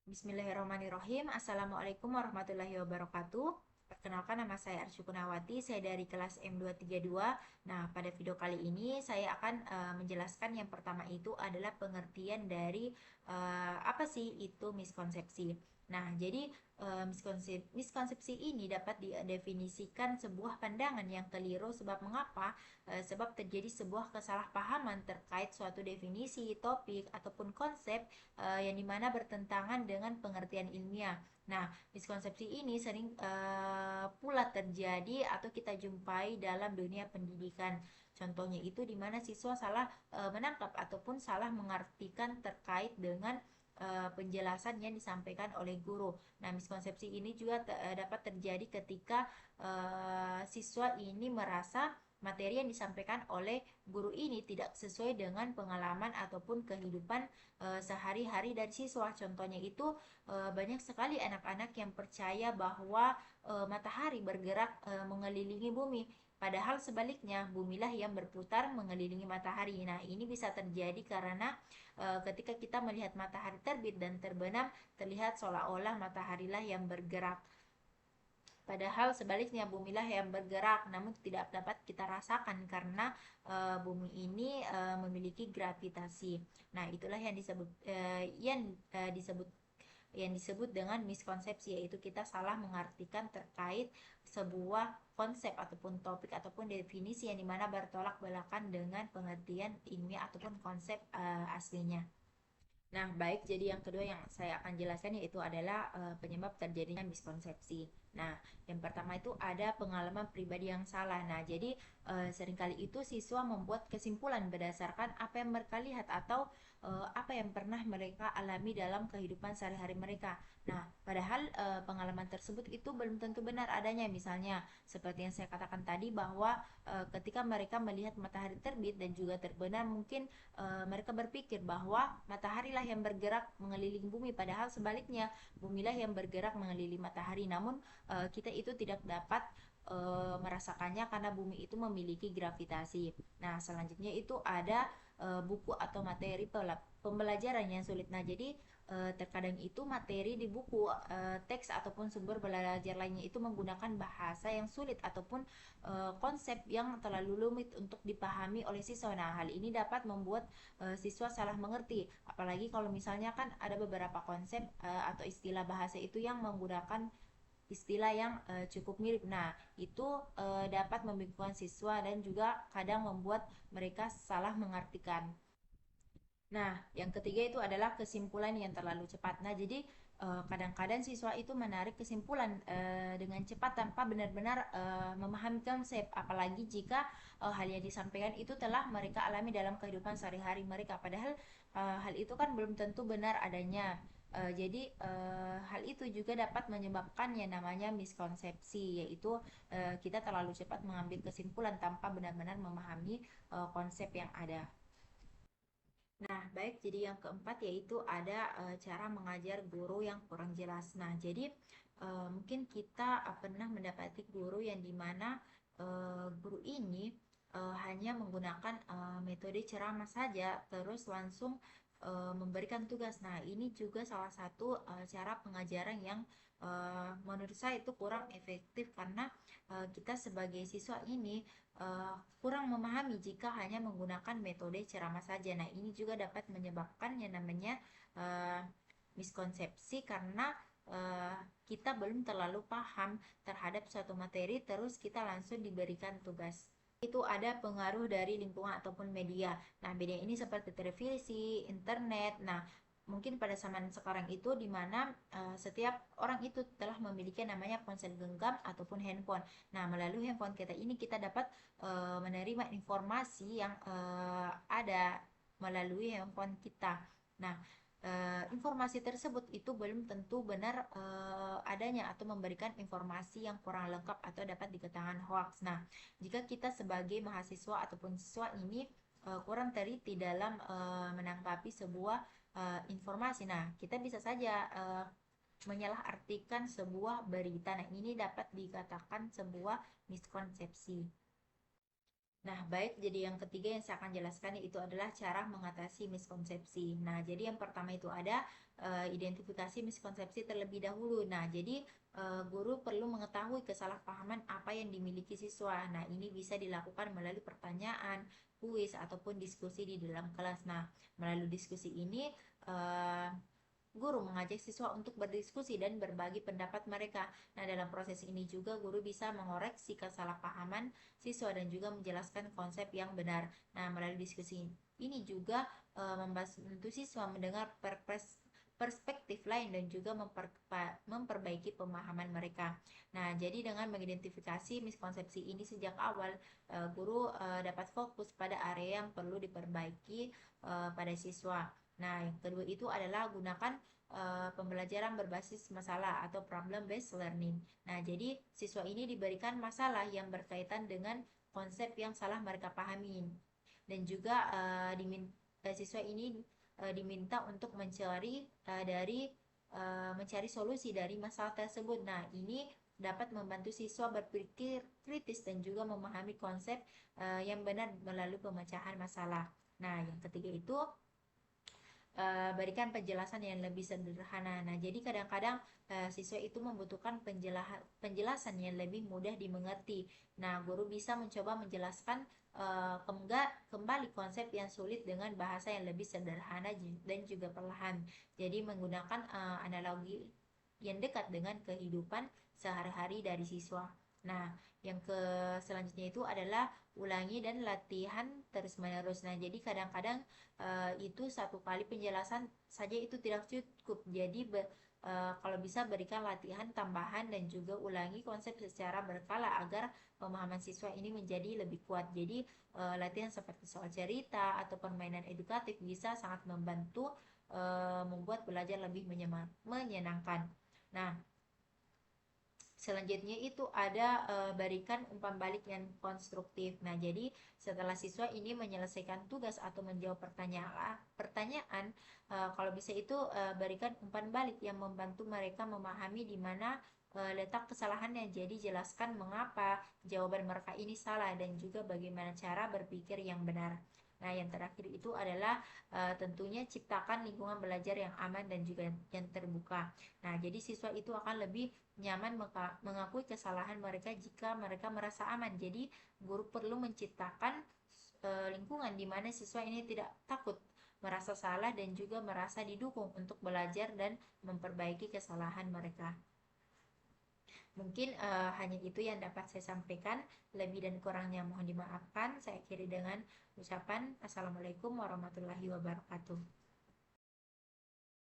Bismillahirrahmanirrahim. Assalamualaikum warahmatullahi wabarakatuh. Perkenalkan, nama saya Arsy Kunawati. Saya dari kelas M232. Nah, pada video kali ini saya akan menjelaskan yang pertama itu adalah pengertian dari apa sih itu miskonsepsi. Nah, jadi miskonsepsi ini dapat didefinisikan sebuah pandangan yang keliru. Sebab mengapa? Sebab terjadi sebuah kesalahpahaman terkait suatu definisi, topik, ataupun konsep yang dimana bertentangan dengan pengertian ilmiah. Nah, miskonsepsi ini sering pula terjadi atau kita jumpai dalam dunia pendidikan. Contohnya itu di mana siswa salah menangkap ataupun salah mengartikan terkait dengan penjelasan yang disampaikan oleh guru. Nah, miskonsepsi ini juga dapat terjadi ketika siswa ini merasa materi yang disampaikan oleh guru ini tidak sesuai dengan pengalaman ataupun kehidupan sehari-hari dari siswa. Contohnya itu banyak sekali anak-anak yang percaya bahwa matahari bergerak mengelilingi bumi. Padahal sebaliknya, bumilah yang berputar mengelilingi matahari. Nah, ini bisa terjadi karena ketika kita melihat matahari terbit dan terbenam, terlihat seolah-olah mataharilah yang bergerak. Padahal sebaliknya bumilah yang bergerak, namun tidak dapat kita rasakan karena bumi ini memiliki gravitasi. Nah, itulah yang disebut dengan miskonsepsi, yaitu kita salah mengartikan terkait sebuah konsep ataupun topik ataupun definisi yang dimana bertolak belakang dengan pengertian ilmiah ataupun konsep aslinya. Nah, baik, jadi yang kedua yang saya akan jelaskan yaitu adalah penyebab terjadinya miskonsepsi. Nah, yang pertama itu ada pengalaman pribadi yang salah. Nah, jadi seringkali itu siswa membuat kesimpulan berdasarkan apa yang mereka lihat atau apa yang pernah mereka alami dalam kehidupan sehari-hari mereka. Nah, padahal pengalaman tersebut itu belum tentu benar adanya. Misalnya, seperti yang saya katakan tadi bahwa ketika mereka melihat matahari terbit dan juga terbenam, mungkin mereka berpikir bahwa mataharilah yang bergerak mengelilingi bumi, padahal sebaliknya bumilah yang bergerak mengelilingi matahari. Namun kita itu tidak dapat merasakannya karena bumi itu memiliki gravitasi. Nah, selanjutnya itu ada buku atau materi pembelajaran yang sulit. Nah, jadi terkadang itu materi di buku, teks ataupun sumber belajar lainnya itu menggunakan bahasa yang sulit ataupun konsep yang terlalu rumit untuk dipahami oleh siswa. Nah, hal ini dapat membuat siswa salah mengerti. Apalagi kalau misalnya kan ada beberapa konsep atau istilah bahasa itu yang menggunakan istilah yang cukup mirip. Nah, itu dapat membingungkan siswa dan juga kadang membuat mereka salah mengartikan. Nah, yang ketiga itu adalah kesimpulan yang terlalu cepat. Nah, jadi kadang-kadang siswa itu menarik kesimpulan dengan cepat tanpa benar-benar memahami konsep. Apalagi jika hal yang disampaikan itu telah mereka alami dalam kehidupan sehari-hari mereka. Padahal hal itu kan belum tentu benar adanya. Jadi hal itu juga dapat menyebabkan yang namanya miskonsepsi, yaitu kita terlalu cepat mengambil kesimpulan tanpa benar-benar memahami konsep yang ada. Nah, baik, jadi yang keempat yaitu ada cara mengajar guru yang kurang jelas. Nah, jadi mungkin kita pernah mendapati guru yang dimana guru ini hanya menggunakan metode ceramah saja, terus langsung memberikan tugas. Nah, ini juga salah satu cara pengajaran yang menurut saya itu kurang efektif karena kita sebagai siswa ini kurang memahami jika hanya menggunakan metode ceramah saja. Nah, ini juga dapat menyebabkan yang namanya uh, miskonsepsi karena uh, kita belum terlalu paham terhadap suatu materi, terus kita langsung diberikan tugas. Itu ada pengaruh dari lingkungan ataupun media. Nah, media ini seperti televisi, internet. Nah, mungkin pada zaman sekarang itu di mana setiap orang itu telah memiliki namanya ponsel genggam ataupun handphone. Nah, melalui handphone kita ini kita dapat menerima informasi yang ada melalui handphone kita. Nah, informasi tersebut itu belum tentu benar adanya atau memberikan informasi yang kurang lengkap atau dapat dikatakan hoax. Nah, jika kita sebagai mahasiswa ataupun siswa ini kurang teliti dalam menanggapi sebuah informasi, nah kita bisa saja menyalahartikan sebuah berita. Nah, ini dapat dikatakan sebuah miskonsepsi. Nah, baik, jadi yang ketiga yang saya akan jelaskan itu adalah cara mengatasi miskonsepsi. Nah, jadi yang pertama itu ada identifikasi miskonsepsi terlebih dahulu. Nah, jadi guru perlu mengetahui kesalahpahaman apa yang dimiliki siswa. Nah, ini bisa dilakukan melalui pertanyaan, kuis, ataupun diskusi di dalam kelas. Nah, melalui diskusi ini eh, guru mengajak siswa untuk berdiskusi dan berbagi pendapat mereka. Nah, dalam proses ini juga guru bisa mengoreksi kesalahpahaman siswa dan juga menjelaskan konsep yang benar. Nah, melalui diskusi ini juga membantu siswa mendengar perspektif lain dan juga memperbaiki pemahaman mereka. Nah, jadi dengan mengidentifikasi miskonsepsi ini sejak awal, guru dapat fokus pada area yang perlu diperbaiki pada siswa. Nah, yang kedua itu adalah gunakan pembelajaran berbasis masalah atau problem based learning. Nah, jadi siswa ini diberikan masalah yang berkaitan dengan konsep yang salah mereka pahami dan juga siswa ini diminta untuk mencari solusi dari masalah tersebut. Nah, ini dapat membantu siswa berpikir kritis dan juga memahami konsep yang benar melalui pemecahan masalah. Nah, yang ketiga itu berikan penjelasan yang lebih sederhana. Nah, jadi kadang-kadang siswa itu membutuhkan penjelasan yang lebih mudah dimengerti. Nah, guru bisa mencoba menjelaskan kembali konsep yang sulit dengan bahasa yang lebih sederhana dan juga perlahan. Jadi menggunakan analogi yang dekat dengan kehidupan sehari-hari dari siswa. Nah, yang selanjutnya itu adalah ulangi dan latihan terus-menerus. Nah, jadi kadang-kadang itu satu kali penjelasan saja itu tidak cukup. Jadi kalau bisa berikan latihan tambahan dan juga ulangi konsep secara berkala agar pemahaman siswa ini menjadi lebih kuat. Jadi latihan seperti soal cerita atau permainan edukatif bisa sangat membantu membuat belajar lebih menyenangkan. Nah, selanjutnya itu ada berikan umpan balik yang konstruktif. Nah, jadi setelah siswa ini menyelesaikan tugas atau menjawab pertanyaan, kalau bisa itu berikan umpan balik yang membantu mereka memahami di mana letak kesalahannya. Jadi jelaskan mengapa jawaban mereka ini salah dan juga bagaimana cara berpikir yang benar. Nah, yang terakhir itu adalah tentunya ciptakan lingkungan belajar yang aman dan juga yang terbuka. Nah, jadi siswa itu akan lebih nyaman mengakui kesalahan mereka jika mereka merasa aman. Jadi, guru perlu menciptakan lingkungan di mana siswa ini tidak takut merasa salah dan juga merasa didukung untuk belajar dan memperbaiki kesalahan mereka. Mungkin hanya itu yang dapat saya sampaikan. Lebih dan kurangnya mohon dimaafkan. Saya akhiri dengan ucapan Assalamualaikum warahmatullahi wabarakatuh.